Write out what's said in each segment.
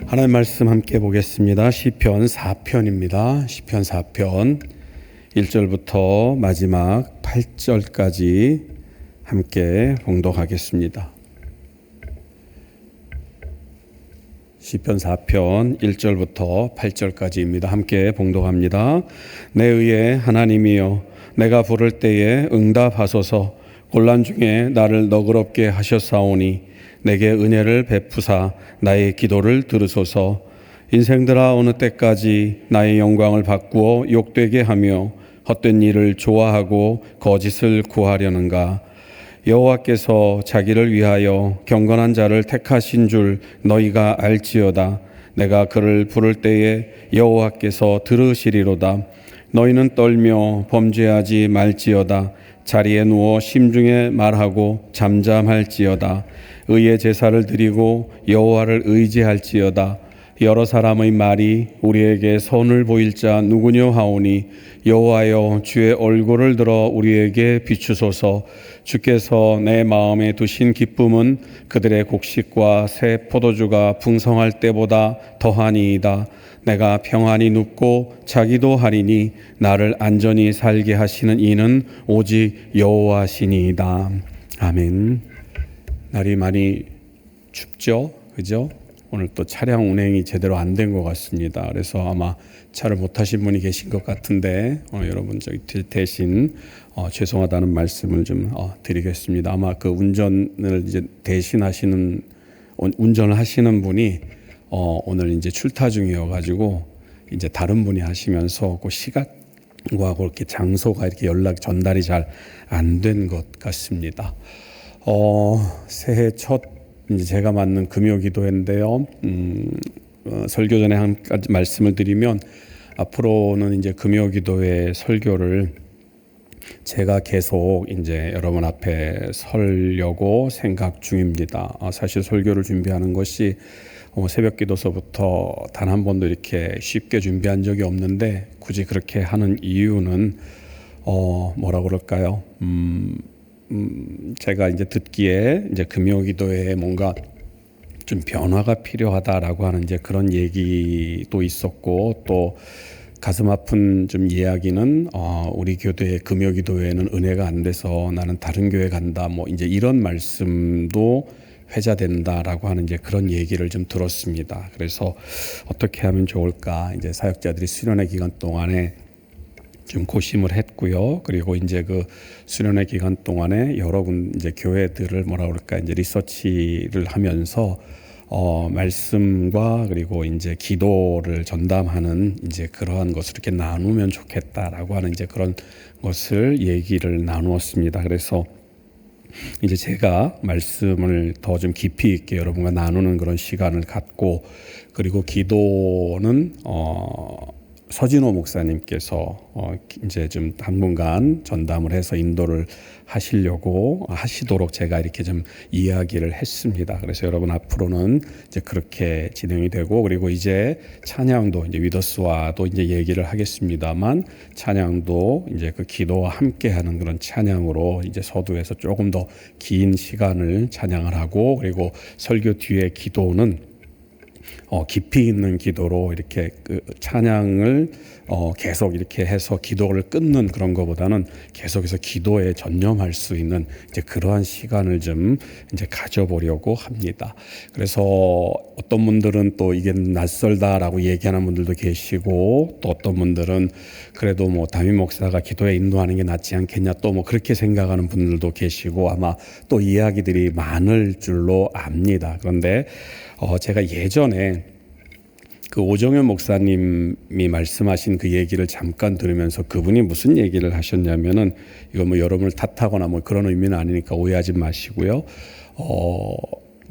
하나님 말씀 함께 보겠습니다. 시편 4편입니다. 시편 4편 1절부터 마지막 8절까지 함께 봉독하겠습니다. 시편 4편 1절부터 8절까지입니다. 함께 봉독합니다. 내 의의 하나님이여, 내가 부를 때에 응답하소서. 곤란 중에 나를 너그럽게 하셨사오니 내게 은혜를 베푸사 나의 기도를 들으소서. 인생들아, 어느 때까지 나의 영광을 바꾸어 욕되게 하며 헛된 일을 좋아하고 거짓을 구하려는가? 여호와께서 자기를 위하여 경건한 자를 택하신 줄 너희가 알지어다. 내가 그를 부를 때에 여호와께서 들으시리로다. 너희는 떨며 범죄하지 말지어다. 자리에 누워 심중에 말하고 잠잠할지어다. 의의 제사를 드리고 여호와를 의지할지어다. 여러 사람의 말이 우리에게 선을 보일 자 누구뇨 하오니, 여호와여, 주의 얼굴을 들어 우리에게 비추소서. 주께서 내 마음에 두신 기쁨은 그들의 곡식과 새 포도주가 풍성할 때보다 더하니이다. 내가 평안히 눕고 자기도 하리니 나를 안전히 살게 하시는 이는 오직 여호와시니이다. 아멘. 날이 많이 춥죠? 그죠? 오늘 또 차량 운행이 제대로 안 된 것 같습니다. 그래서 아마 차를 못 타신 분이 계신 것 같은데 여러분 저기 대신 죄송하다는 말씀을 좀 드리겠습니다. 아마 그 운전을 이제 대신하시는 운전을 하시는 분이 오늘 이제 출타 중이어가지고 이제 다른 분이 하시면서 그 시간과 그렇게 장소가 이렇게 연락 전달이 잘 안 된 것 같습니다. 새해 첫 이제 제가 맡는 금요기도회인데요. 설교 전에 한 가지 말씀을 드리면, 앞으로는 이제 금요기도회 설교를 제가 계속 이제 여러분 앞에 설려고 생각 중입니다. 사실 설교를 준비하는 것이 새벽 기도서부터 단 한 번도 이렇게 쉽게 준비한 적이 없는데, 굳이 그렇게 하는 이유는 뭐라 그럴까요? 제가 이제 듣기에 이제 금요기도에 뭔가 좀 변화가 필요하다라고 하는 이제 그런 얘기도 있었고, 또 가슴 아픈 좀 이야기는 우리 교회의 금요기도회는 은혜가 안 돼서 나는 다른 교회 간다, 뭐 이제 이런 말씀도 회자된다라고 하는 이제 그런 얘기를 좀 들었습니다. 그래서 어떻게 하면 좋을까, 이제 사역자들이 수련회 기간 동안에 좀 고심을 했고요. 그리고 이제 그 수련회 기간 동안에 여러 군 이제 교회들을 뭐라 그럴까, 이제 리서치를 하면서 말씀과 그리고 이제 기도를 전담하는 이제 그러한 것을 이렇게 나누면 좋겠다라고 하는 이제 그런 것을 얘기를 나누었습니다. 그래서 이제 제가 말씀을 더 좀 깊이 있게 여러분과 나누는 그런 시간을 갖고, 그리고 기도는 서진호 목사님께서 이제 좀 당분간 전담을 해서 인도를 하시도록 제가 이렇게 좀 이야기를 했습니다. 그래서 여러분 앞으로는 이제 그렇게 진행이 되고, 그리고 이제 찬양도 이제 위더스와도 이제 얘기를 하겠습니다만, 찬양도 이제 그 기도와 함께하는 그런 찬양으로 이제 서두에서 조금 더 긴 시간을 찬양을 하고, 그리고 설교 뒤에 기도는 깊이 있는 기도로 이렇게 그 찬양을 계속 이렇게 해서 기도를 끊는 그런 것보다는 계속해서 기도에 전념할 수 있는 이제 그러한 시간을 좀 이제 가져보려고 합니다. 그래서 어떤 분들은 또 이게 낯설다라고 얘기하는 분들도 계시고, 또 어떤 분들은 그래도 뭐 담임 목사가 기도에 인도하는 게 낫지 않겠냐, 또 뭐 그렇게 생각하는 분들도 계시고, 아마 또 이야기들이 많을 줄로 압니다. 그런데 제가 예전에 그 오정현 목사님이 말씀하신 그 얘기를 잠깐 들으면서, 그분이 무슨 얘기를 하셨냐면은, 이거 뭐 여러분을 탓하거나 뭐 그런 의미는 아니니까 오해하지 마시고요.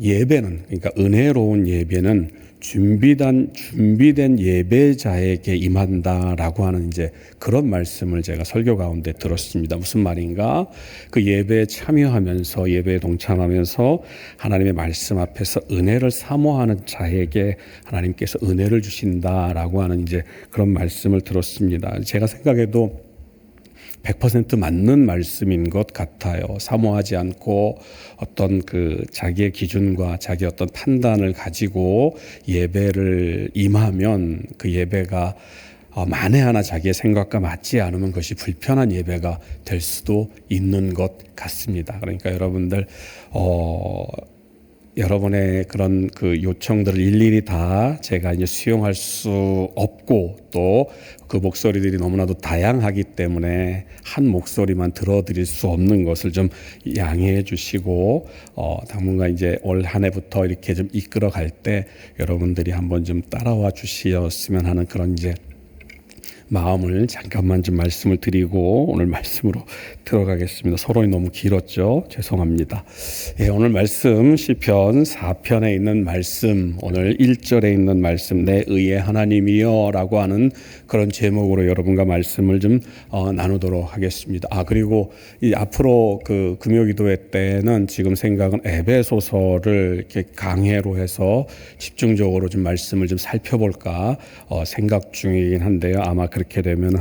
예배는, 그러니까 은혜로운 예배는 준비된 예배자에게 임한다라고 하는 이제 그런 말씀을 제가 설교 가운데 들었습니다. 무슨 말인가? 그 예배에 참여하면서, 예배에 동참하면서 하나님의 말씀 앞에서 은혜를 사모하는 자에게 하나님께서 은혜를 주신다라고 하는 이제 그런 말씀을 들었습니다. 제가 생각해도 100% 맞는 말씀인 것 같아요. 사모하지 않고 어떤 그 자기의 기준과 자기 어떤 판단을 가지고 예배를 임하면 그 예배가 만에 하나 자기의 생각과 맞지 않으면 그것이 불편한 예배가 될 수도 있는 것 같습니다. 그러니까 여러분들 여러분의 그런 그 요청들을 일일이 다 제가 이제 수용할 수 없고 또 그 목소리들이 너무나도 다양하기 때문에 한 목소리만 들어드릴 수 없는 것을 좀 양해해 주시고 당분간 이제 올 한 해부터 이렇게 좀 이끌어 갈 때 여러분들이 한번 좀 따라와 주시었으면 하는 그런 이제 마음을 잠깐만 좀 말씀을 드리고 오늘 말씀으로 들어가겠습니다. 서론이 너무 길었죠. 죄송합니다. 예, 오늘 말씀 시편 4편에 있는 말씀, 오늘 1절에 있는 말씀, 내 의의 하나님이여 라고 하는 그런 제목으로 여러분과 말씀을 좀 나누도록 하겠습니다. 그리고 이 앞으로 그 금요기도회 때는 지금 생각은 에베소서를 이렇게 강해로 해서 집중적으로 좀 말씀을 좀 살펴볼까 생각 중이긴 한데요. 아마 그렇게 되면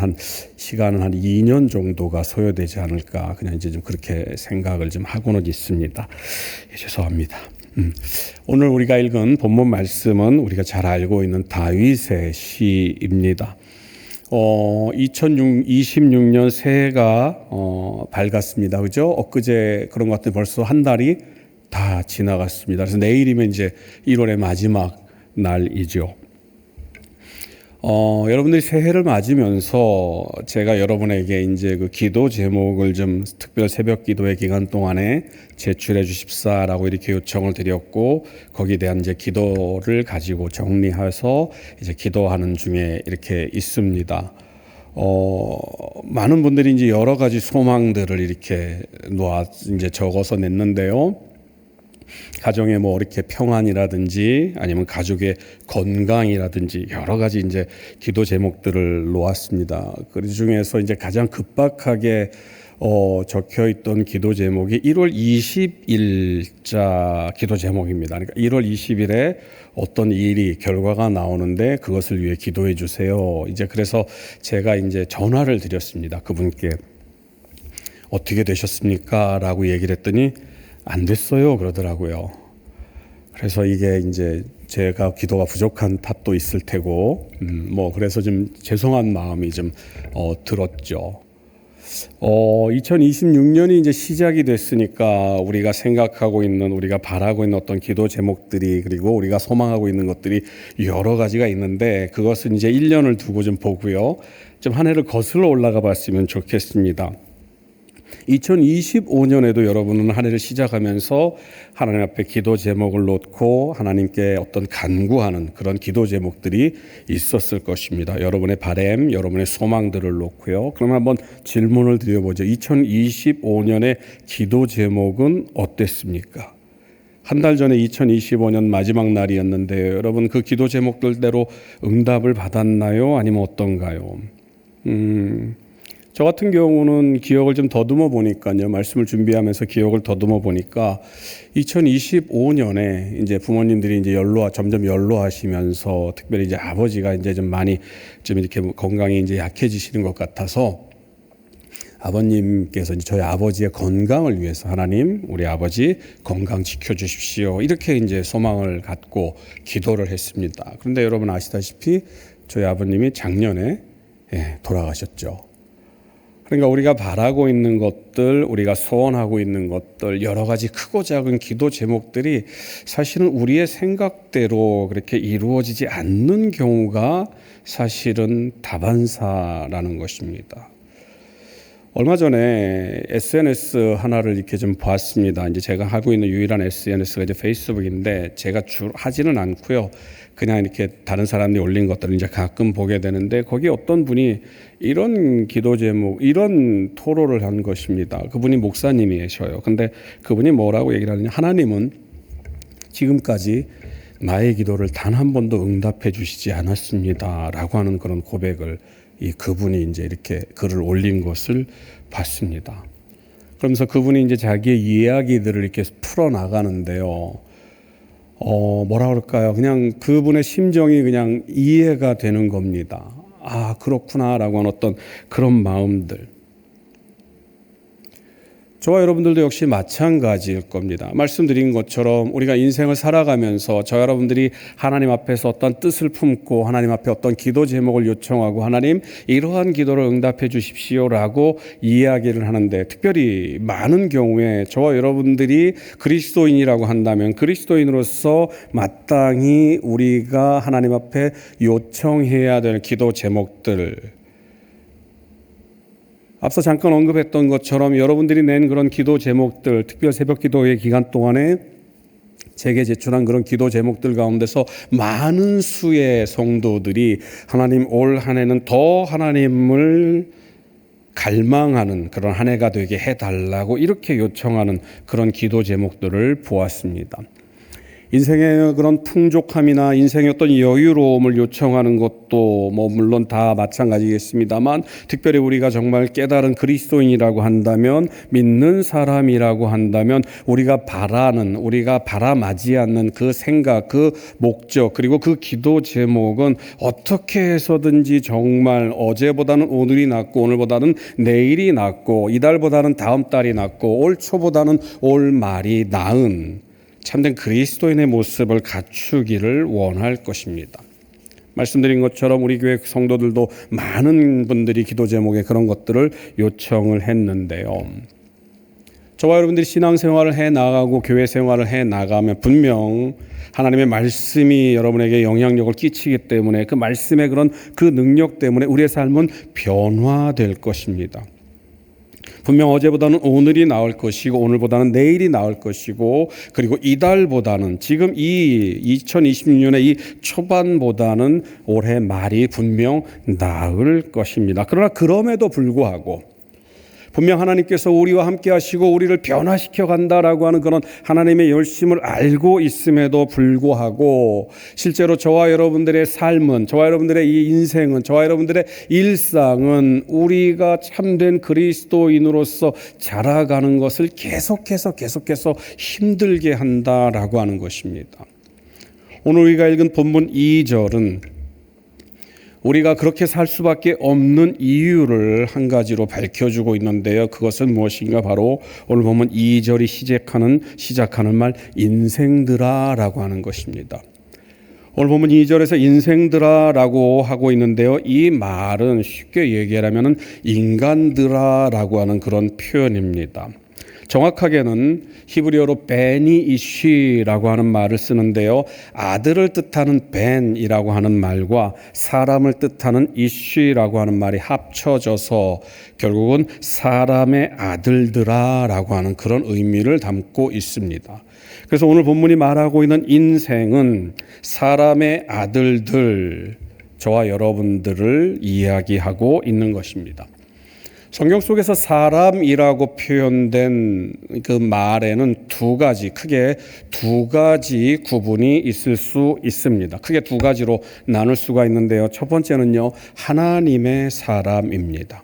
시간은 한 2년 정도가 소요되지 않을까 그냥 이제 좀 그렇게 생각을 좀 하고는 있습니다. 예, 죄송합니다. 오늘 우리가 읽은 본문 말씀은 우리가 잘 알고 있는 다윗의 시입니다. 2026년 새해가 밝았습니다. 그죠? 엊그제 그런 것 같은데 벌써 한 달이 다 지나갔습니다. 그래서 내일이면 이제 1월의 마지막 날이죠. 여러분들이 새해를 맞으면서 제가 여러분에게 이제 그 기도 제목을 좀 특별 새벽 기도의 기간 동안에 제출해 주십사라고 이렇게 요청을 드렸고 거기에 대한 이제 기도를 가지고 정리해서 이제 기도하는 중에 이렇게 있습니다. 많은 분들이 이제 여러 가지 소망들을 이렇게 이제 적어서 냈는데요. 가정의 뭐 이렇게 평안이라든지 아니면 가족의 건강이라든지 여러 가지 이제 기도 제목들을 놓았습니다. 그 중에서 이제 가장 급박하게 적혀 있던 기도 제목이 1월 20일자 기도 제목입니다. 그러니까 1월 20일에 어떤 결과가 나오는데 그것을 위해 기도해 주세요. 이제 그래서 제가 이제 전화를 드렸습니다. 그분께 어떻게 되셨습니까? 라고 얘기를 했더니 안 됐어요 그러더라고요. 그래서 이게 이제 제가 기도가 부족한 탓도 있을 테고 그래서 좀 죄송한 마음이 좀 들었죠. 2026년이 이제 시작이 됐으니까 우리가 생각하고 있는 우리가 바라고 있는 어떤 기도 제목들이 그리고 우리가 소망하고 있는 것들이 여러 가지가 있는데 그것은 이제 1년을 두고 좀 보고요. 좀 한 해를 거슬러 올라가 봤으면 좋겠습니다. 2025년에도 여러분은 한 해를 시작하면서 하나님 앞에 기도 제목을 놓고 하나님께 어떤 간구하는 그런 기도 제목들이 있었을 것입니다. 여러분의 바람, 여러분의 소망들을 놓고요. 그러면 한번 질문을 드려보죠. 2025년의 기도 제목은 어땠습니까? 한 달 전에 2025년 마지막 날이었는데 여러분 그 기도 제목들대로 응답을 받았나요? 아니면 어떤가요? 저 같은 경우는 기억을 좀 더듬어 보니까요. 말씀을 준비하면서 기억을 더듬어 보니까 2025년에 이제 부모님들이 이제 점점 연로하시면서 특별히 이제 아버지가 이제 좀 많이 좀 이렇게 건강이 이제 약해지시는 것 같아서 아버님께서 이제 저희 아버지의 건강을 위해서 하나님 우리 아버지 건강 지켜주십시오. 이렇게 이제 소망을 갖고 기도를 했습니다. 그런데 여러분 아시다시피 저희 아버님이 작년에 돌아가셨죠. 그러니까 우리가 바라고 있는 것들, 우리가 소원하고 있는 것들, 여러 가지 크고 작은 기도 제목들이 사실은 우리의 생각대로 그렇게 이루어지지 않는 경우가 사실은 다반사라는 것입니다. 얼마 전에 SNS 하나를 이렇게 좀 봤습니다. 이제 제가 하고 있는 유일한 SNS가 이제 페이스북인데 제가 하지는 않고요. 그냥 이렇게 다른 사람들이 올린 것들을 이제 가끔 보게 되는데 거기 어떤 분이 이런 기도 제목, 이런 토로를 한 것입니다. 그분이 목사님이셔요. 근데 그분이 뭐라고 얘기를 하느냐. 하나님은 지금까지 나의 기도를 단 한 번도 응답해 주시지 않았습니다. 라고 하는 그런 고백을 그분이 이제 이렇게 글을 올린 것을 봤습니다. 그러면서 그분이 이제 자기의 이야기들을 이렇게 풀어 나가는데요. 뭐라 그럴까요? 그냥 그분의 심정이 그냥 이해가 되는 겁니다. 아, 그렇구나라고 하는 어떤 그런 마음들. 저와 여러분들도 역시 마찬가지일 겁니다. 말씀드린 것처럼 우리가 인생을 살아가면서 저 여러분들이 하나님 앞에서 어떤 뜻을 품고 하나님 앞에 어떤 기도 제목을 요청하고 하나님 이러한 기도를 응답해 주십시오라고 이야기를 하는데, 특별히 많은 경우에 저와 여러분들이 그리스도인이라고 한다면 그리스도인으로서 마땅히 우리가 하나님 앞에 요청해야 될 기도 제목들, 앞서 잠깐 언급했던 것처럼 여러분들이 낸 그런 기도 제목들, 특별 새벽 기도의 기간 동안에 제게 제출한 그런 기도 제목들 가운데서 많은 수의 성도들이 하나님 올 한 해는 더 하나님을 갈망하는 그런 한 해가 되게 해달라고 이렇게 요청하는 그런 기도 제목들을 보았습니다. 인생의 그런 풍족함이나 인생의 어떤 여유로움을 요청하는 것도 물론 다 마찬가지겠습니다만, 특별히 우리가 정말 깨달은 그리스도인이라고 한다면, 믿는 사람이라고 한다면 우리가 바라는, 우리가 바라마지 않는 그 생각, 그 목적, 그리고 그 기도 제목은 어떻게 해서든지 정말 어제보다는 오늘이 낫고 오늘보다는 내일이 낫고 이달보다는 다음 달이 낫고 올 초보다는 올 말이 나은 참된 그리스도인의 모습을 갖추기를 원할 것입니다. 말씀드린 것처럼 우리 교회 성도들도 많은 분들이 기도 제목에 그런 것들을 요청을 했는데요. 저와 여러분들이 신앙생활을 해 나가고 교회 생활을 해 나가면 분명 하나님의 말씀이 여러분에게 영향력을 끼치기 때문에 그 말씀의 그런 그 능력 때문에 우리의 삶은 변화될 것입니다. 분명 어제보다는 오늘이 나을 것이고 오늘보다는 내일이 나을 것이고, 그리고 이달보다는 지금 이 2026년의 이 초반보다는 올해 말이 분명 나을 것입니다. 그러나 그럼에도 불구하고 분명 하나님께서 우리와 함께 하시고 우리를 변화시켜 간다라고 하는 그런 하나님의 열심을 알고 있음에도 불구하고 실제로 저와 여러분들의 삶은, 저와 여러분들의 이 인생은, 저와 여러분들의 일상은 우리가 참된 그리스도인으로서 자라가는 것을 계속해서 힘들게 한다라고 하는 것입니다. 오늘 우리가 읽은 본문 2절은 우리가 그렇게 살 수밖에 없는 이유를 한 가지로 밝혀주고 있는데요. 그것은 무엇인가? 바로 오늘 보면 2절이 시작하는 말 인생들아 라고 하는 것입니다. 오늘 보면 2절에서 인생들아 라고 하고 있는데요. 이 말은 쉽게 얘기하면 인간들아 라고 하는 그런 표현입니다. 정확하게는 히브리어로 베니 이쉬라고 하는 말을 쓰는데요. 아들을 뜻하는 벤이라고 하는 말과 사람을 뜻하는 이쉬라고 하는 말이 합쳐져서 결국은 사람의 아들들아라고 하는 그런 의미를 담고 있습니다. 그래서 오늘 본문이 말하고 있는 인생은 사람의 아들들, 저와 여러분들을 이야기하고 있는 것입니다. 성경 속에서 사람이라고 표현된 그 말에는 크게 두 가지 구분이 있을 수 있습니다. 크게 두 가지로 나눌 수가 있는데요. 첫 번째는요, 하나님의 사람입니다.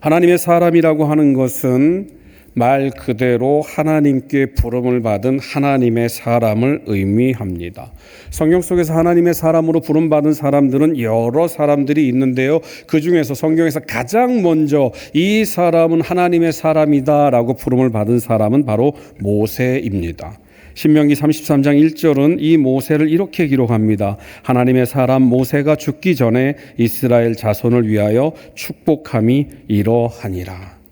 하나님의 사람이라고 하는 것은 말 그대로 하나님께 부름을 받은 하나님의 사람을 의미합니다. 성경 속에서 하나님의 사람으로 부름받은 사람들은 여러 사람들이 있는데요. 그 중에서 성경에서 가장 먼저 이 사람은 하나님의 사람이다라고 부름을 받은 사람은 바로 모세입니다. 신명기 33장 1절은 이 모세를 이렇게 기록합니다. 하나님의 사람 모세가 죽기 전에 이스라엘 자손을 위하여 축복함이 이러하니라.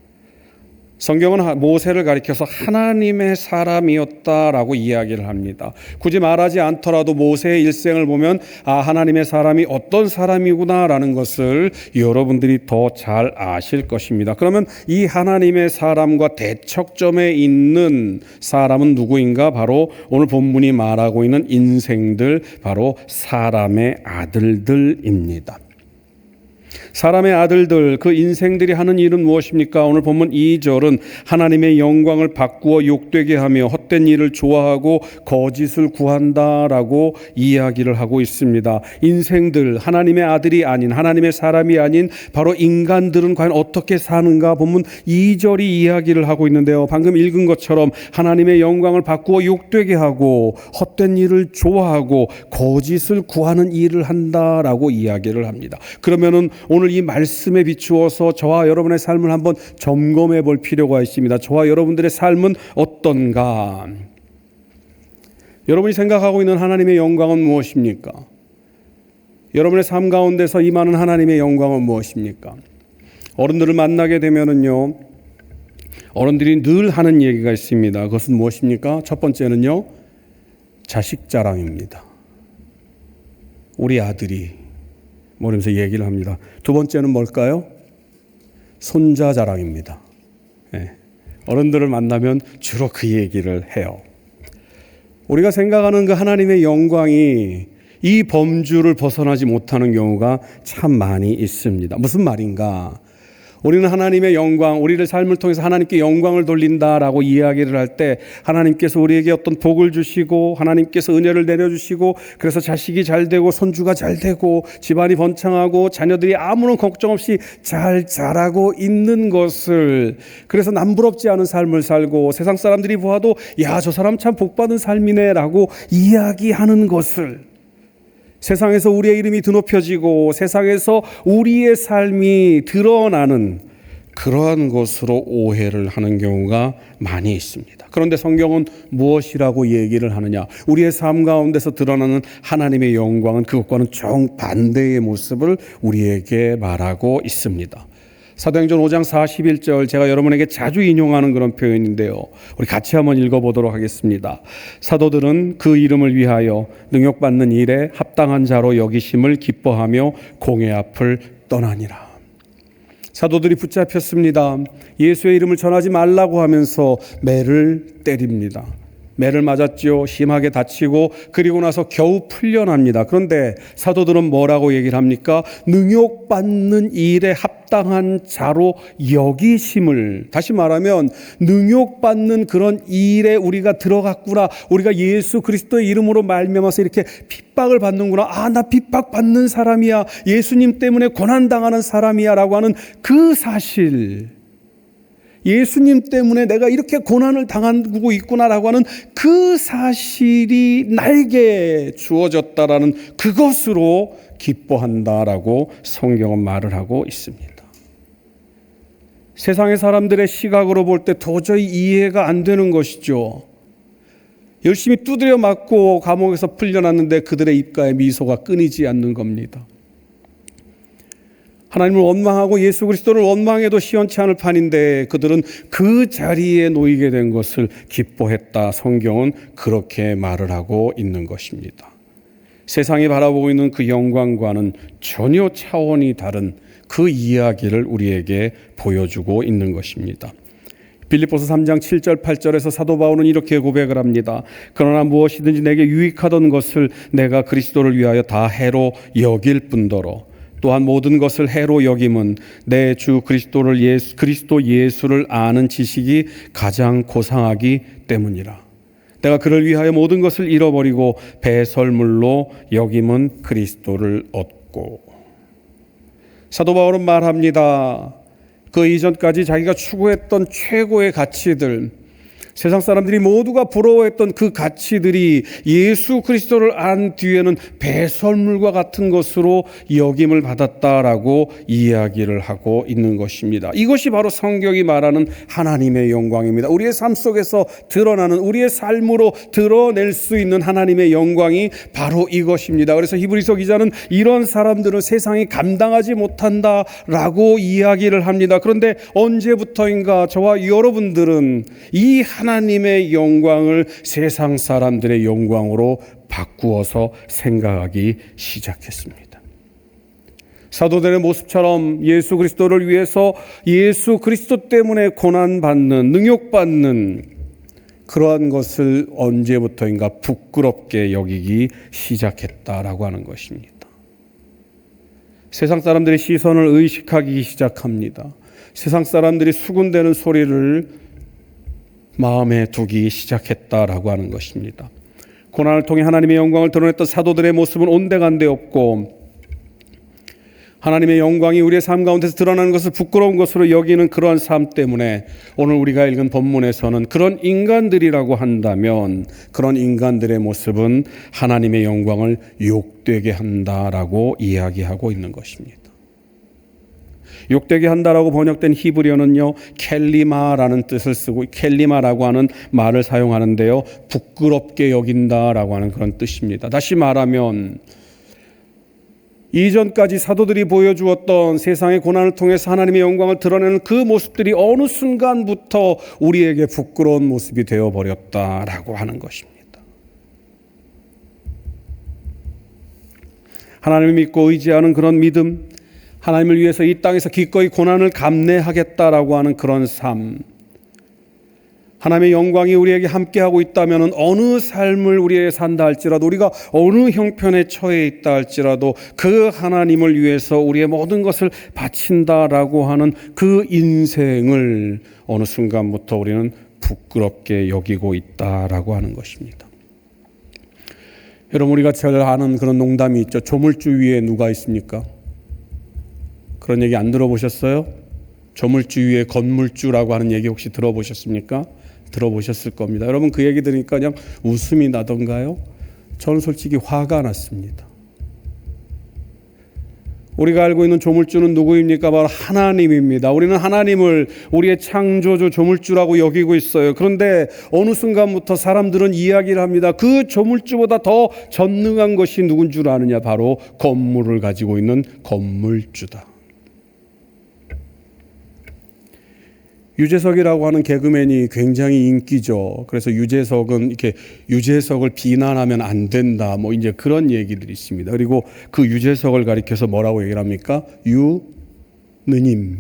성경은 모세를 가리켜서 하나님의 사람이었다라고 이야기를 합니다. 굳이 말하지 않더라도 모세의 일생을 보면 하나님의 사람이 어떤 사람이구나라는 것을 여러분들이 더 잘 아실 것입니다. 그러면 이 하나님의 사람과 대척점에 있는 사람은 누구인가? 바로 오늘 본문이 말하고 있는 인생들, 바로 사람의 아들들입니다. 사람의 아들들, 그 인생들이 하는 일은 무엇입니까? 오늘 본문 2절은 하나님의 영광을 바꾸어 욕되게 하며 헛된 일을 좋아하고 거짓을 구한다라고 이야기를 하고 있습니다. 인생들, 하나님의 아들이 아닌, 하나님의 사람이 아닌 바로 인간들은 과연 어떻게 사는가? 본문 2절이 이야기를 하고 있는데요. 방금 읽은 것처럼 하나님의 영광을 바꾸어 욕되게 하고 헛된 일을 좋아하고 거짓을 구하는 일을 한다라고 이야기를 합니다. 그러면은 오늘 이 말씀에 비추어서 저와 여러분의 삶을 한번 점검해 볼 필요가 있습니다. 저와 여러분들의 삶은 어떤가? 여러분이 생각하고 있는 하나님의 영광은 무엇입니까? 여러분의 삶 가운데서 임하는 하나님의 영광은 무엇입니까? 어른들을 만나게 되면은요, 어른들이 늘 하는 얘기가 있습니다. 그것은 무엇입니까? 첫 번째는요, 자식 자랑입니다. 우리 아들이 이러면서 얘기를 합니다. 두 번째는 뭘까요? 손자 자랑입니다. 네. 어른들을 만나면 주로 그 얘기를 해요. 우리가 생각하는 그 하나님의 영광이 이 범주를 벗어나지 못하는 경우가 참 많이 있습니다. 무슨 말인가? 우리는 하나님의 영광, 우리를 삶을 통해서 하나님께 영광을 돌린다라고 이야기를 할 때 하나님께서 우리에게 어떤 복을 주시고 하나님께서 은혜를 내려주시고 그래서 자식이 잘 되고 손주가 잘 되고 집안이 번창하고 자녀들이 아무런 걱정 없이 잘 자라고 있는 것을, 그래서 남부럽지 않은 삶을 살고 세상 사람들이 보아도 야, 저 사람 참 복받은 삶이네 라고 이야기하는 것을, 세상에서 우리의 이름이 드높여지고 세상에서 우리의 삶이 드러나는 그러한 것으로 오해를 하는 경우가 많이 있습니다. 그런데 성경은 무엇이라고 얘기를 하느냐? 우리의 삶 가운데서 드러나는 하나님의 영광은 그것과는 정반대의 모습을 우리에게 말하고 있습니다. 사도행전 5장 41절, 제가 여러분에게 자주 인용하는 그런 표현인데요. 우리 같이 한번 읽어보도록 하겠습니다. 사도들은 그 이름을 위하여 능욕받는 일에 합당한 자로 여기심을 기뻐하며 공회 앞을 떠나니라. 사도들이 붙잡혔습니다. 예수의 이름을 전하지 말라고 하면서 매를 때립니다. 매를 맞았죠. 심하게 다치고 그리고 나서 겨우 풀려납니다. 그런데 사도들은 뭐라고 얘기를 합니까? 능욕받는 일에 합당한 자로 여기심을, 다시 말하면 능욕받는 그런 일에 우리가 들어갔구나, 우리가 예수 그리스도의 이름으로 말미암아서 이렇게 핍박을 받는구나, 아, 나 핍박받는 사람이야, 예수님 때문에 고난당하는 사람이야 라고 하는 그 사실, 예수님 때문에 내가 이렇게 고난을 당하고 있구나라고 하는 그 사실이 나에게 주어졌다라는 그것으로 기뻐한다라고 성경은 말을 하고 있습니다. 세상의 사람들의 시각으로 볼 때 도저히 이해가 안 되는 것이죠. 열심히 두드려 맞고 감옥에서 풀려났는데 그들의 입가에 미소가 끊이지 않는 겁니다. 하나님을 원망하고 예수 그리스도를 원망해도 시원치 않을 판인데 그들은 그 자리에 놓이게 된 것을 기뻐했다. 성경은 그렇게 말을 하고 있는 것입니다. 세상이 바라보고 있는 그 영광과는 전혀 차원이 다른 그 이야기를 우리에게 보여주고 있는 것입니다. 빌립보서 3장 7절 8절에서 사도 바울은 이렇게 고백을 합니다. 그러나 무엇이든지 내게 유익하던 것을 내가 그리스도를 위하여 다 해로 여길 뿐더러 또한 모든 것을 해로 여김은 내 주 그리스도 예수를 아는 지식이 가장 고상하기 때문이라. 내가 그를 위하여 모든 것을 잃어버리고 배설물로 여김은 그리스도를 얻고. 사도 바울은 말합니다. 그 이전까지 자기가 추구했던 최고의 가치들, 세상 사람들이 모두가 부러워했던 그 가치들이 예수 그리스도를 안 뒤에는 배설물과 같은 것으로 여김을 받았다라고 이야기를 하고 있는 것입니다. 이것이 바로 성경이 말하는 하나님의 영광입니다. 우리의 삶 속에서 드러나는, 우리의 삶으로 드러낼 수 있는 하나님의 영광이 바로 이것입니다. 그래서 히브리서 기자는 이런 사람들은 세상이 감당하지 못한다라고 이야기를 합니다. 그런데 언제부터인가 저와 여러분들은 이 하나님의 영광을 세상 사람들의 영광으로 바꾸어서 생각하기 시작했습니다. 사도들의 모습처럼 예수 그리스도를 위해서 예수 그리스도 때문에 고난받는, 능욕받는 그러한 것을 언제부터인가 부끄럽게 여기기 시작했다라고 하는 것입니다. 세상 사람들의 시선을 의식하기 시작합니다. 세상 사람들이 수군대는 소리를 마음에 두기 시작했다라고 하는 것입니다. 고난을 통해 하나님의 영광을 드러냈던 사도들의 모습은 온데간데 없고 하나님의 영광이 우리의 삶 가운데서 드러나는 것을 부끄러운 것으로 여기는 그러한 삶 때문에 오늘 우리가 읽은 본문에서는 그런 인간들이라고 한다면 그런 인간들의 모습은 하나님의 영광을 욕되게 한다라고 이야기하고 있는 것입니다. 욕되게 한다라고 번역된 히브리어는요, 켈리마라는 뜻을 쓰고 켈리마라고 하는 말을 사용하는데요, 부끄럽게 여긴다라고 하는 그런 뜻입니다. 다시 말하면 이전까지 사도들이 보여주었던 세상의 고난을 통해서 하나님의 영광을 드러내는 그 모습들이 어느 순간부터 우리에게 부끄러운 모습이 되어버렸다라고 하는 것입니다. 하나님을 믿고 의지하는 그런 믿음, 하나님을 위해서 이 땅에서 기꺼이 고난을 감내하겠다라고 하는 그런 삶, 하나님의 영광이 우리에게 함께하고 있다면 어느 삶을 우리에게 산다 할지라도, 우리가 어느 형편에 처해 있다 할지라도 그 하나님을 위해서 우리의 모든 것을 바친다라고 하는 그 인생을 어느 순간부터 우리는 부끄럽게 여기고 있다라고 하는 것입니다. 여러분, 우리가 잘 아는 그런 농담이 있죠. 조물주 위에 누가 있습니까? 그런 얘기 안 들어보셨어요? 조물주 위에 건물주라고 하는 얘기 혹시 들어보셨습니까? 들어보셨을 겁니다. 여러분, 그 얘기 들으니까 그냥 웃음이 나던가요? 저는 솔직히 화가 났습니다. 우리가 알고 있는 조물주는 누구입니까? 바로 하나님입니다. 우리는 하나님을 우리의 창조주 조물주라고 여기고 있어요. 그런데 어느 순간부터 사람들은 이야기를 합니다. 그 조물주보다 더 전능한 것이 누군 줄 아느냐? 바로 건물을 가지고 있는 건물주다. 유재석이라고 하는 개그맨이 굉장히 인기죠. 그래서 유재석은 이렇게 유재석을 비난하면 안 된다, 뭐 이제 그런 얘기들이 있습니다. 그리고 그 유재석을 가리켜서 뭐라고 얘기를 합니까? 유느님.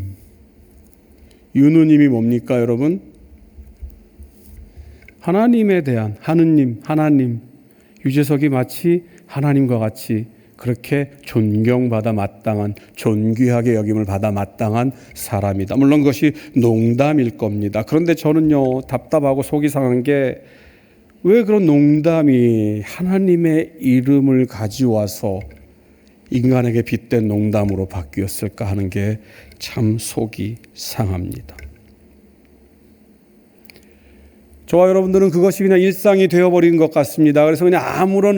유느님이 뭡니까, 여러분? 하나님에 대한 하나님. 유재석이 마치 하나님과 같이 그렇게 존경받아 마땅한, 존귀하게 여김을 받아 마땅한 사람이다. 물론 그것이 농담일 겁니다. 그런데 저는요, 답답하고 속이 상한 게 왜 그런 농담이 하나님의 이름을 가져와서 인간에게 빗댄 농담으로 바뀌었을까 하는 게 참 속이 상합니다. 저와 여러분들은 그것이 그냥 일상이 되어버린 것 같습니다. 그래서 그냥 아무런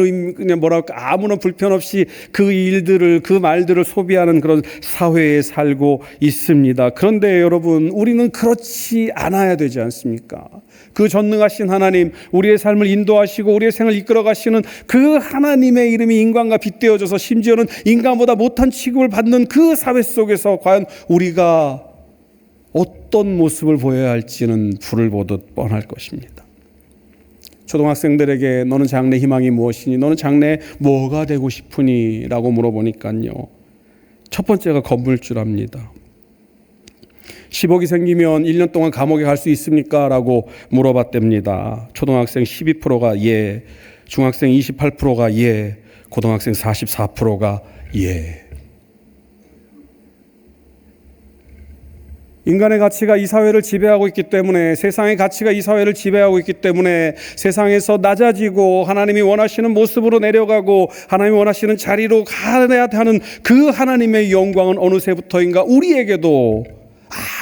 아무런 불편 없이 그 일들을, 그 말들을 소비하는 그런 사회에 살고 있습니다. 그런데 여러분, 우리는 그렇지 않아야 되지 않습니까? 그 전능하신 하나님, 우리의 삶을 인도하시고 우리의 생을 이끌어 가시는 그 하나님의 이름이 인간과 빗대어져서 심지어는 인간보다 못한 취급을 받는 그 사회 속에서 과연 우리가 어떤 모습을 보여야 할지는 불을 보듯 뻔할 것입니다. 초등학생들에게 너는 장래 희망이 무엇이니? 너는 장래에 뭐가 되고 싶으니? 라고 물어보니까요, 첫 번째가 건물주랍니다. 10억이 생기면 1년 동안 감옥에 갈 수 있습니까? 라고 물어봤답니다. 초등학생 12%가 예, 중학생 28%가 예, 고등학생 44%가 예. 인간의 가치가 이 사회를 지배하고 있기 때문에, 세상의 가치가 이 사회를 지배하고 있기 때문에 세상에서 낮아지고 하나님이 원하시는 모습으로 내려가고 하나님이 원하시는 자리로 가야 하는 그 하나님의 영광은 어느새부터인가 우리에게도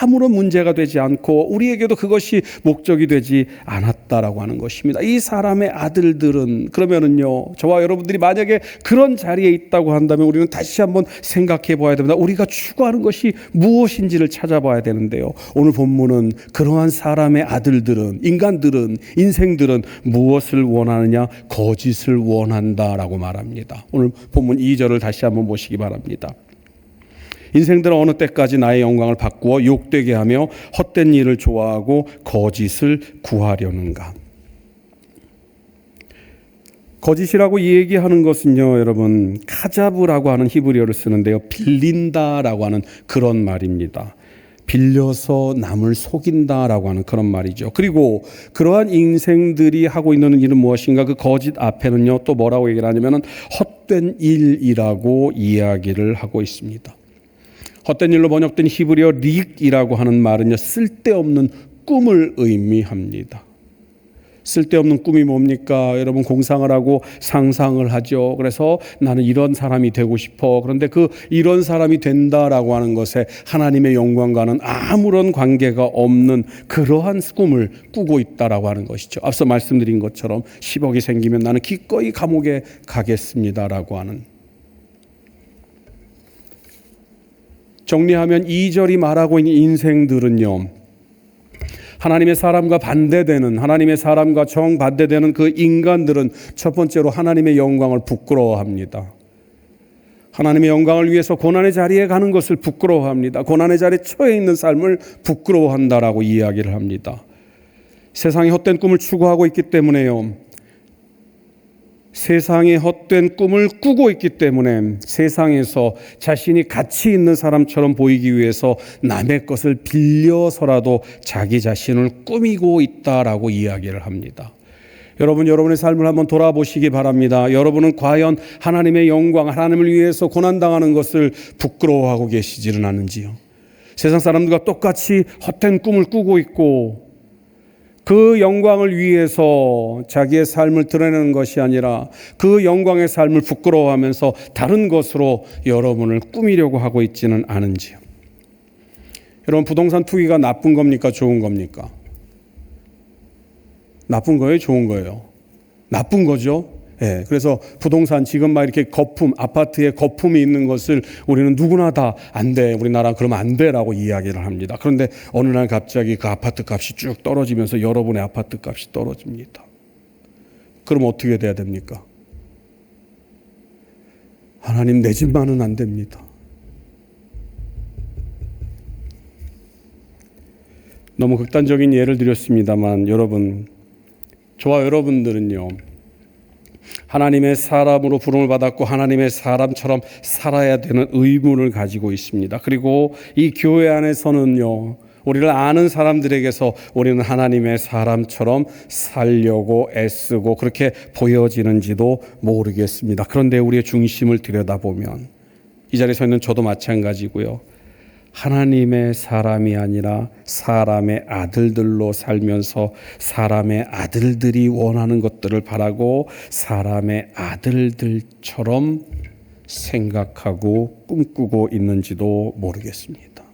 아무런 문제가 되지 않고 우리에게도 그것이 목적이 되지 않았다라고 하는 것입니다. 이 사람의 아들들은, 그러면은요, 저와 여러분들이 만약에 그런 자리에 있다고 한다면 우리는 다시 한번 생각해 봐야 됩니다. 우리가 추구하는 것이 무엇인지를 찾아봐야 되는데요, 오늘 본문은 그러한 사람의 아들들은, 인간들은, 인생들은 무엇을 원하느냐? 거짓을 원한다라고 말합니다. 오늘 본문 2절을 다시 한번 보시기 바랍니다. 인생들은 어느 때까지 나의 영광을 바꾸어 욕되게 하며 헛된 일을 좋아하고 거짓을 구하려는가? 거짓이라고 이 얘기하는 것은요, 여러분, 카자브라고 하는 히브리어를 쓰는데요, 빌린다라고 하는 그런 말입니다. 빌려서 남을 속인다라고 하는 그런 말이죠. 그리고 그러한 인생들이 하고 있는 일은 무엇인가? 그 거짓 앞에는요, 또 뭐라고 얘기를 하냐면은 헛된 일이라고 이야기를 하고 있습니다. 헛된 일로 번역된 히브리어 릭이라고 하는 말은요, 쓸데없는 꿈을 의미합니다. 쓸데없는 꿈이 뭡니까? 여러분, 공상을 하고 상상을 하죠. 그래서 나는 이런 사람이 되고 싶어. 그런데 그 이런 사람이 된다라고 하는 것에 하나님의 영광과는 아무런 관계가 없는 그러한 꿈을 꾸고 있다라고 하는 것이죠. 앞서 말씀드린 것처럼 10억이 생기면 나는 기꺼이 감옥에 가겠습니다라고 하는, 정리하면 2절이 말하고 있는 인생들은요, 하나님의 사람과 반대되는, 하나님의 사람과 정반대되는 그 인간들은 첫 번째로 하나님의 영광을 부끄러워합니다. 하나님의 영광을 위해서 고난의 자리에 가는 것을 부끄러워합니다. 고난의 자리에 처해 있는 삶을 부끄러워한다라고 이야기를 합니다. 세상의 헛된 꿈을 추구하고 있기 때문에요. 세상의 헛된 꿈을 꾸고 있기 때문에 세상에서 자신이 가치 있는 사람처럼 보이기 위해서 남의 것을 빌려서라도 자기 자신을 꾸미고 있다라고 이야기를 합니다. 여러분, 여러분의 삶을 한번 돌아보시기 바랍니다. 여러분은 과연 하나님의 영광, 하나님을 위해서 고난당하는 것을 부끄러워하고 계시지는 않은지요? 세상 사람들과 똑같이 헛된 꿈을 꾸고 있고 그 영광을 위해서 자기의 삶을 드러내는 것이 아니라 그 영광의 삶을 부끄러워하면서 다른 것으로 여러분을 꾸미려고 하고 있지는 않은지요? 여러분, 부동산 투기가 나쁜 겁니까? 좋은 겁니까? 나쁜 거예요? 좋은 거예요? 나쁜 거죠. 예, 그래서 부동산 지금 막 이렇게 거품, 아파트에 거품이 있는 것을 우리는 누구나 다 안 돼, 우리나라 그러면 안 돼라고 이야기를 합니다. 그런데 어느 날 갑자기 그 아파트 값이 쭉 떨어지면서 여러분의 아파트 값이 떨어집니다. 그럼 어떻게 돼야 됩니까? 하나님, 내 집만은 안 됩니다. 너무 극단적인 예를 드렸습니다만 여러분, 저와 여러분들은요, 하나님의 사람으로 부름을 받았고 하나님의 사람처럼 살아야 되는 의무를 가지고 있습니다. 그리고 이 교회 안에서는요, 우리를 아는 사람들에게서 우리는 하나님의 사람처럼 살려고 애쓰고 그렇게 보여지는지도 모르겠습니다. 그런데 우리의 중심을 들여다보면 이 자리에 서 있는 저도 마찬가지고요, 하나님의 사람이 아니라 사람의 아들들로 살면서 사람의 아들들이 원하는 것들을 바라고 사람의 아들들처럼 생각하고 꿈꾸고 있는지도 모르겠습니다.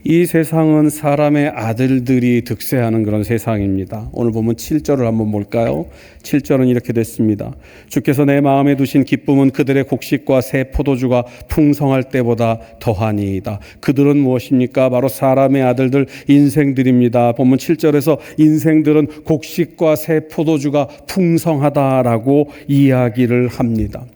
이 세상은 사람의 아들들이 득세하는 그런 세상입니다. 오늘 보면 7절을 한번 볼까요? 7절은 이렇게 됐습니다. 주께서 내 마음에 두신 기쁨은 그들의 곡식과 새 포도주가 풍성할 때보다 더하니이다. 그들은 무엇입니까? 바로 사람의 아들들, 인생들입니다. 보면 7절에서 인생들은 곡식과 새 포도주가 풍성하다라고 이야기를 합니다.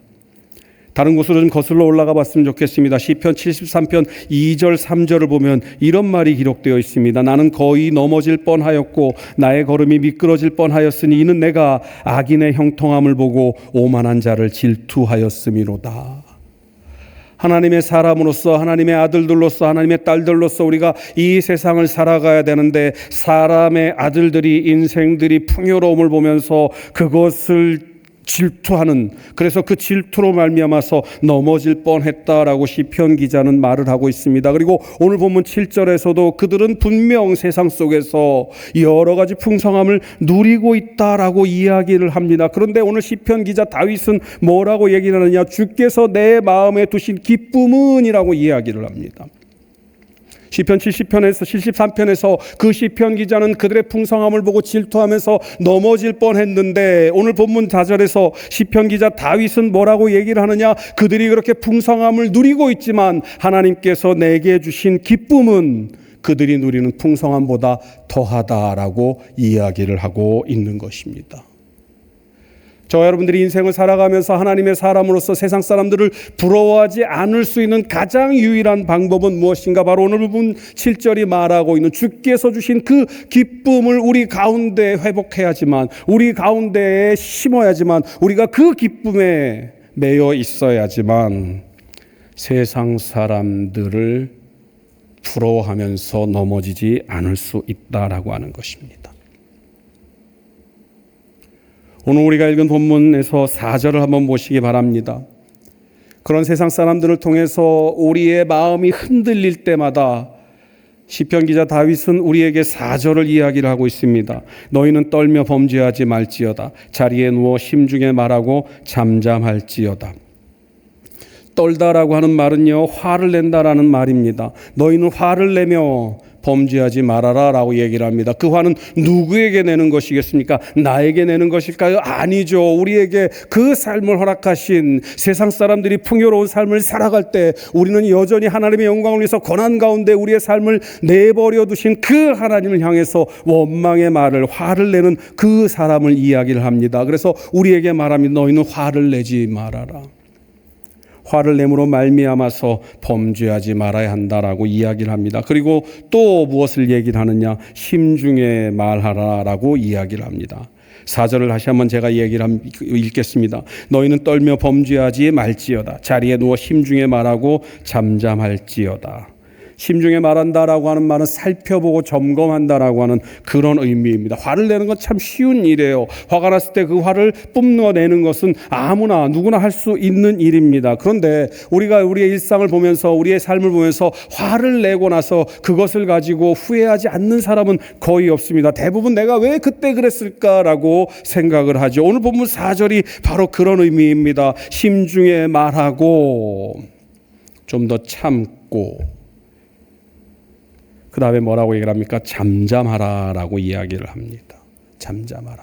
다른 곳으로 좀 거슬러 올라가 봤으면 좋겠습니다. 시편 73편 2절 3절을 보면 이런 말이 기록되어 있습니다. 나는 거의 넘어질 뻔하였고 나의 걸음이 미끄러질 뻔하였으니 이는 내가 악인의 형통함을 보고 오만한 자를 질투하였음이로다. 하나님의 사람으로서, 하나님의 아들들로서, 하나님의 딸들로서 우리가 이 세상을 살아가야 되는데 사람의 아들들이, 인생들이 풍요로움을 보면서 그것을 질투하는, 그래서 그 질투로 말미암아서 넘어질 뻔했다라고 시편 기자는 말을 하고 있습니다. 그리고 오늘 본문 7절에서도 그들은 분명 세상 속에서 여러 가지 풍성함을 누리고 있다라고 이야기를 합니다. 그런데 오늘 시편 기자 다윗은 뭐라고 얘기를 하느냐? 주께서 내 마음에 두신 기쁨은 이라고 이야기를 합니다. 시편 70편에서 73편에서 그 시편 기자는 그들의 풍성함을 보고 질투하면서 넘어질 뻔했는데 오늘 본문 4절에서 시편 기자 다윗은 뭐라고 얘기를 하느냐? 그들이 그렇게 풍성함을 누리고 있지만 하나님께서 내게 주신 기쁨은 그들이 누리는 풍성함보다 더하다라고 이야기를 하고 있는 것입니다. 저와 여러분들이 인생을 살아가면서 하나님의 사람으로서 세상 사람들을 부러워하지 않을 수 있는 가장 유일한 방법은 무엇인가? 바로 오늘 부분 7절이 말하고 있는 주께서 주신 그 기쁨을 우리 가운데 회복해야지만, 우리 가운데에 심어야지만, 우리가 그 기쁨에 매여 있어야지만 세상 사람들을 부러워하면서 넘어지지 않을 수 있다라고 하는 것입니다. 오늘 우리가 읽은 본문에서 4절을 한번 보시기 바랍니다. 그런 세상 사람들을 통해서 우리의 마음이 흔들릴 때마다 시편 기자 다윗은 우리에게 4절을 이야기를 하고 있습니다. 너희는 떨며 범죄하지 말지어다. 자리에 누워 심중에 말하고 잠잠할지어다. 떨다라고 하는 말은요, 화를 낸다라는 말입니다. 너희는 화를 내며 범죄하지 말아라 라고 얘기를 합니다. 그 화는 누구에게 내는 것이겠습니까? 나에게 내는 것일까요? 아니죠. 우리에게 그 삶을 허락하신, 세상 사람들이 풍요로운 삶을 살아갈 때 우리는 여전히 하나님의 영광을 위해서 고난 가운데 우리의 삶을 내버려 두신 그 하나님을 향해서 원망의 말을, 화를 내는 그 사람을 이야기를 합니다. 그래서 우리에게 말합니다. 너희는 화를 내지 말아라. 화를 내므로 말미암아서 범죄하지 말아야 한다라고 이야기를 합니다. 그리고 또 무엇을 얘기를 하느냐? 심중에 말하라라고 이야기를 합니다. 4절을 다시 한번 제가 읽겠습니다. 너희는 떨며 범죄하지 말지어다. 자리에 누워 심중에 말하고 잠잠할지어다. 심중에 말한다라고 하는 말은 살펴보고 점검한다라고 하는 그런 의미입니다. 화를 내는 건 참 쉬운 일이에요. 화가 났을 때 그 화를 뿜어내는 것은 아무나 누구나 할 수 있는 일입니다. 그런데 우리가 우리의 일상을 보면서, 우리의 삶을 보면서 화를 내고 나서 그것을 가지고 후회하지 않는 사람은 거의 없습니다. 대부분 내가 왜 그때 그랬을까라고 생각을 하죠. 오늘 본문 4절이 바로 그런 의미입니다. 심중에 말하고 좀 더 참고, 그 다음에 뭐라고 얘기를 합니까? 잠잠하라라고 이야기를 합니다. 잠잠하라.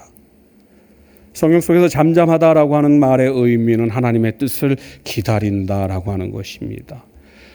성경 속에서 잠잠하다라고 하는 말의 의미는 하나님의 뜻을 기다린다라고 하는 것입니다.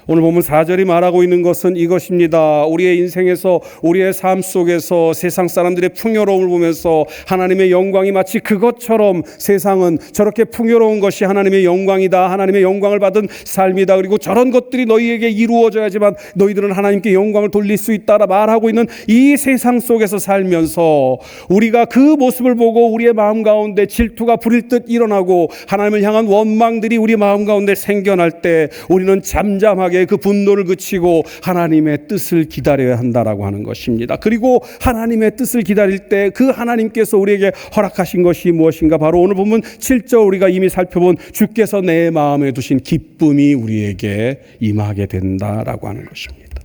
오늘 보면 4절이 말하고 있는 것은 이것입니다. 우리의 인생에서, 우리의 삶 속에서 세상 사람들의 풍요로움을 보면서 하나님의 영광이 마치 그것처럼, 세상은 저렇게 풍요로운 것이 하나님의 영광이다, 하나님의 영광을 받은 삶이다, 그리고 저런 것들이 너희에게 이루어져야지만 너희들은 하나님께 영광을 돌릴 수 있다라 말하고 있는 이 세상 속에서 살면서 우리가 그 모습을 보고 우리의 마음 가운데 질투가 부릴 듯 일어나고 하나님을 향한 원망들이 우리 마음 가운데 생겨날 때 우리는 잠잠하게 그 분노를 그치고 하나님의 뜻을 기다려야 한다라고 하는 것입니다. 그리고 하나님의 뜻을 기다릴 때 그 하나님께서 우리에게 허락하신 것이 무엇인가? 바로 오늘 보면 7절 우리가 이미 살펴본 주께서 내 마음에 두신 기쁨이 우리에게 임하게 된다라고 하는 것입니다.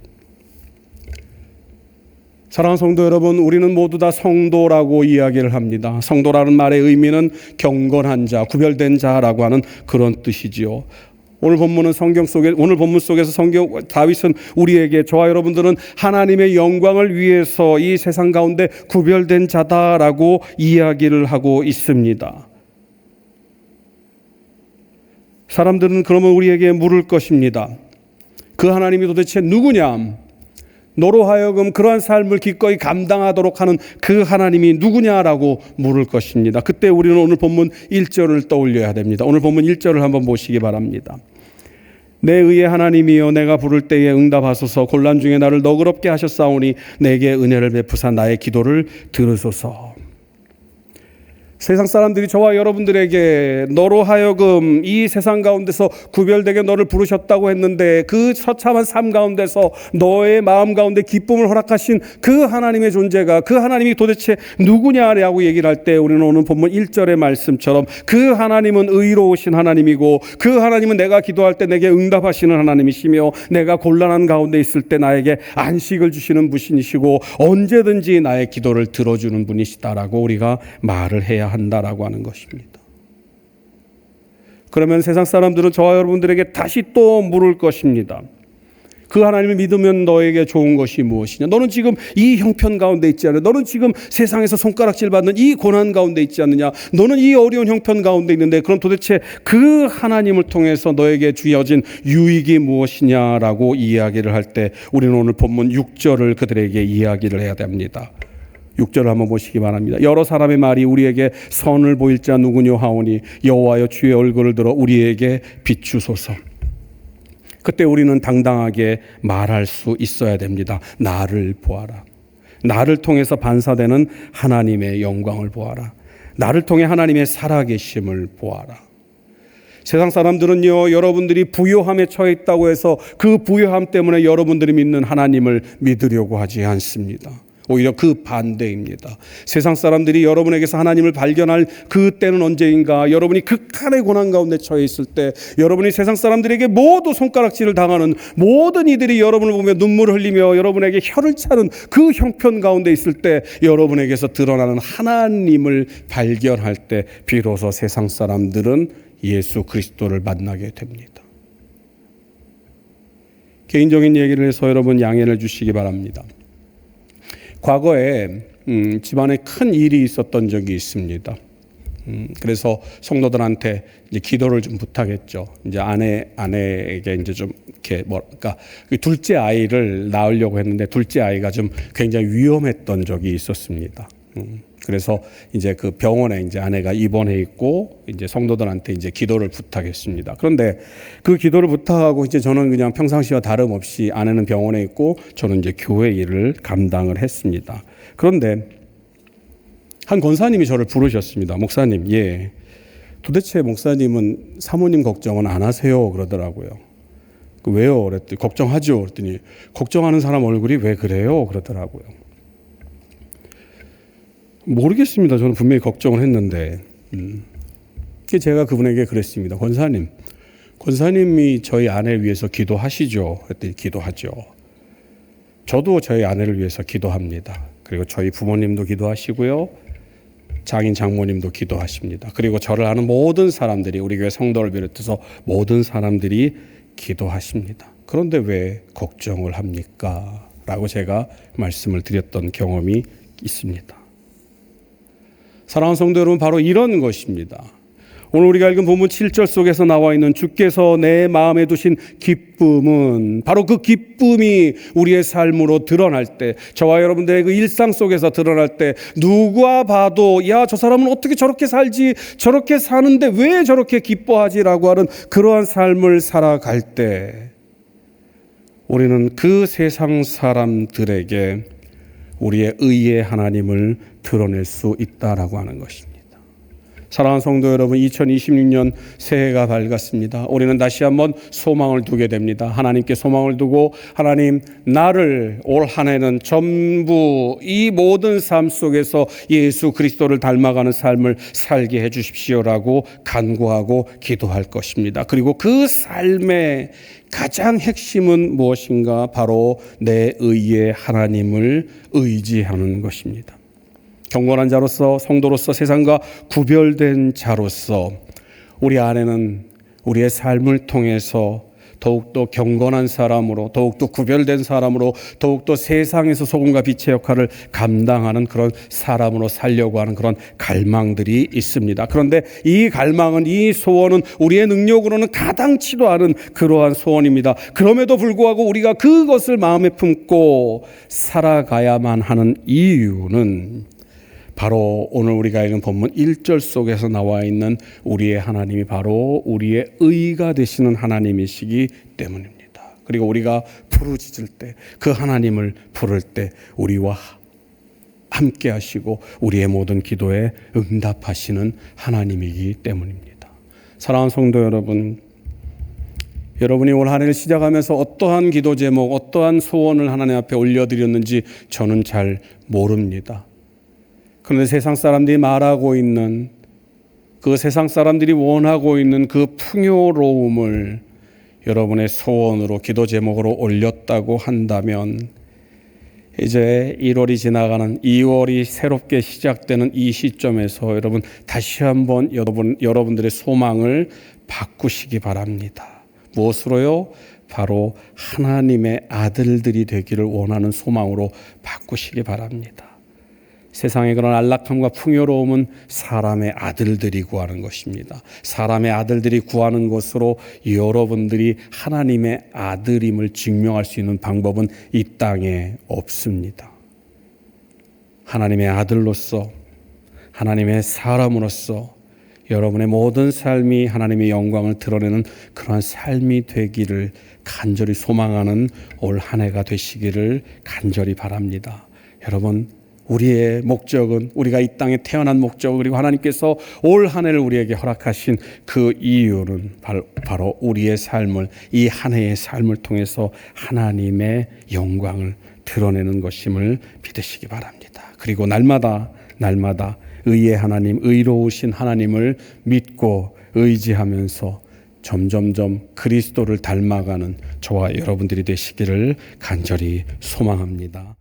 사랑하는 성도 여러분, 우리는 모두 다 성도라고 이야기를 합니다. 성도라는 말의 의미는 경건한 자, 구별된 자라고 하는 그런 뜻이지요. 오늘 본문 속에서 다윗은 우리에게, 저와 여러분들은 하나님의 영광을 위해서 이 세상 가운데 구별된 자다라고 이야기를 하고 있습니다. 사람들은 그러면 우리에게 물을 것입니다. 그 하나님이 도대체 누구냐? 너로 하여금 그러한 삶을 기꺼이 감당하도록 하는 그 하나님이 누구냐라고 물을 것입니다. 그때 우리는 오늘 본문 1절을 떠올려야 됩니다. 오늘 본문 1절을 한번 보시기 바랍니다. 내 의의 하나님이여, 내가 부를 때에 응답하소서. 곤란 중에 나를 너그럽게 하셨사오니 내게 은혜를 베푸사 나의 기도를 들으소서. 세상 사람들이 저와 여러분들에게 너로 하여금 이 세상 가운데서 구별되게 너를 부르셨다고 했는데, 그 처참한 삶 가운데서 너의 마음 가운데 기쁨을 허락하신 그 하나님의 존재가, 그 하나님이 도대체 누구냐라고 얘기를 할 때 우리는 오늘 본문 1절의 말씀처럼 그 하나님은 의로우신 하나님이고, 그 하나님은 내가 기도할 때 내게 응답하시는 하나님이시며, 내가 곤란한 가운데 있을 때 나에게 안식을 주시는 분이시고 언제든지 나의 기도를 들어주는 분이시다라고 우리가 말을 해야 한다라고 하는 것입니다. 그러면 세상 사람들은 저와 여러분들에게 다시 또 물을 것입니다. 그 하나님을 믿으면 너에게 좋은 것이 무엇이냐? 너는 지금 이 형편 가운데 있지 않느냐? 너는 지금 세상에서 손가락질 받는 이 고난 가운데 있지 않느냐? 너는 이 어려운 형편 가운데 있는데, 그럼 도대체 그 하나님을 통해서 너에게 주어진 유익이 무엇이냐라고 이야기를 할 때 우리는 오늘 본문 6절을 그들에게 이야기를 해야 됩니다. 6절을 한번 보시기 바랍니다. 여러 사람의 말이 우리에게 선을 보일 자 누구뇨 하오니 여호와여 주의 얼굴을 들어 우리에게 비추소서. 그때 우리는 당당하게 말할 수 있어야 됩니다. 나를 보아라. 나를 통해서 반사되는 하나님의 영광을 보아라. 나를 통해 하나님의 살아계심을 보아라. 세상 사람들은요, 여러분들이 부요함에 처해 있다고 해서 그 부요함 때문에 여러분들이 믿는 하나님을 믿으려고 하지 않습니다. 오히려 그 반대입니다. 세상 사람들이 여러분에게서 하나님을 발견할 그 때는 언제인가? 여러분이 극한의 고난 가운데 처해 있을 때, 여러분이 세상 사람들에게 모두 손가락질을 당하는, 모든 이들이 여러분을 보며 눈물을 흘리며 여러분에게 혀를 차는 그 형편 가운데 있을 때, 여러분에게서 드러나는 하나님을 발견할 때 비로소 세상 사람들은 예수 그리스도를 만나게 됩니다. 개인적인 얘기를 해서 여러분 양해를 주시기 바랍니다. 과거에 집안에 큰 일이 있었던 적이 있습니다. 그래서 성도들한테 이제 기도를 좀 부탁했죠. 이제 아내에게 이제 좀 이렇게 뭐랄까 둘째 아이를 낳으려고 했는데 둘째 아이가 좀 굉장히 위험했던 적이 있었습니다. 그래서 이제 그 병원에 이제 아내가 입원해 있고 이제 성도들한테 이제 기도를 부탁했습니다. 그런데 그 기도를 부탁하고 이제 저는 그냥 평상시와 다름없이 아내는 병원에 있고 저는 이제 교회 일을 감당을 했습니다. 그런데 한 권사님이 저를 부르셨습니다. 목사님, 예. 도대체 목사님은 사모님 걱정은 안 하세요? 그러더라고요. 왜요? 그랬더니 걱정하죠. 그랬더니 걱정하는 사람 얼굴이 왜 그래요? 그러더라고요. 모르겠습니다. 저는 분명히 걱정을 했는데 제가 그분에게 그랬습니다. 권사님이 저희 아내를 위해서 기도하시죠? 그랬더니 기도하죠. 저도 저희 아내를 위해서 기도합니다. 그리고 저희 부모님도 기도하시고요. 장인 장모님도 기도하십니다. 그리고 저를 아는 모든 사람들이 우리 교회 성도를 비롯해서 모든 사람들이 기도하십니다. 그런데 왜 걱정을 합니까? 라고 제가 말씀을 드렸던 경험이 있습니다. 사랑하는 성도 여러분, 바로 이런 것입니다. 오늘 우리가 읽은 본문 7절 속에서 나와 있는 주께서 내 마음에 두신 기쁨은 바로 그 기쁨이 우리의 삶으로 드러날 때, 저와 여러분들의 그 일상 속에서 드러날 때 누가 봐도 야, 저 사람은 어떻게 저렇게 살지, 저렇게 사는데 왜 저렇게 기뻐하지라고 하는 그러한 삶을 살아갈 때 우리는 그 세상 사람들에게 우리의 의의 하나님을 드러낼 수 있다라고 하는 것입니다. 사랑하는 성도 여러분, 2026년 새해가 밝았습니다. 우리는 다시 한번 소망을 두게 됩니다. 하나님께 소망을 두고 하나님, 나를 올 한 해는 전부 이 모든 삶 속에서 예수 그리스도를 닮아가는 삶을 살게 해 주십시오라고 간구하고 기도할 것입니다. 그리고 그 삶의 가장 핵심은 무엇인가? 바로 내 의의 하나님을 의지하는 것입니다. 경건한 자로서, 성도로서, 세상과 구별된 자로서 우리 안에는 우리의 삶을 통해서 더욱더 경건한 사람으로, 더욱더 구별된 사람으로, 더욱더 세상에서 소금과 빛의 역할을 감당하는 그런 사람으로 살려고 하는 그런 갈망들이 있습니다. 그런데 이 갈망은, 이 소원은 우리의 능력으로는 가당치도 않은 그러한 소원입니다. 그럼에도 불구하고 우리가 그것을 마음에 품고 살아가야만 하는 이유는 바로 오늘 우리가 읽은 본문 1절 속에서 나와 있는 우리의 하나님이 바로 우리의 의가 되시는 하나님이시기 때문입니다. 그리고 우리가 부르짖을 때, 그 하나님을 부를 때 우리와 함께 하시고 우리의 모든 기도에 응답하시는 하나님이기 때문입니다. 사랑하는 성도 여러분, 여러분이 올 한 해를 시작하면서 어떠한 기도 제목, 어떠한 소원을 하나님 앞에 올려드렸는지 저는 잘 모릅니다. 그런데 세상 사람들이 말하고 있는, 그 세상 사람들이 원하고 있는 그 풍요로움을 여러분의 소원으로, 기도 제목으로 올렸다고 한다면 이제 1월이 지나가는 2월이 새롭게 시작되는 이 시점에서 여러분 다시 한번 여러분들의 소망을 바꾸시기 바랍니다. 무엇으로요? 바로 하나님의 아들들이 되기를 원하는 소망으로 바꾸시기 바랍니다. 세상의 그런 안락함과 풍요로움은 사람의 아들들이 구하는 것입니다. 사람의 아들들이 구하는 것으로 여러분들이 하나님의 아들임을 증명할 수 있는 방법은 이 땅에 없습니다. 하나님의 아들로서, 하나님의 사람으로서 여러분의 모든 삶이 하나님의 영광을 드러내는 그러한 삶이 되기를 간절히 소망하는 올 한 해가 되시기를 간절히 바랍니다. 여러분, 우리의 목적은, 우리가 이 땅에 태어난 목적, 그리고 하나님께서 올 한 해를 우리에게 허락하신 그 이유는 바로 우리의 삶을, 이 한 해의 삶을 통해서 하나님의 영광을 드러내는 것임을 믿으시기 바랍니다. 그리고 날마다 의의 하나님, 의로우신 하나님을 믿고 의지하면서 점점점 그리스도를 닮아가는 저와 여러분들이 되시기를 간절히 소망합니다.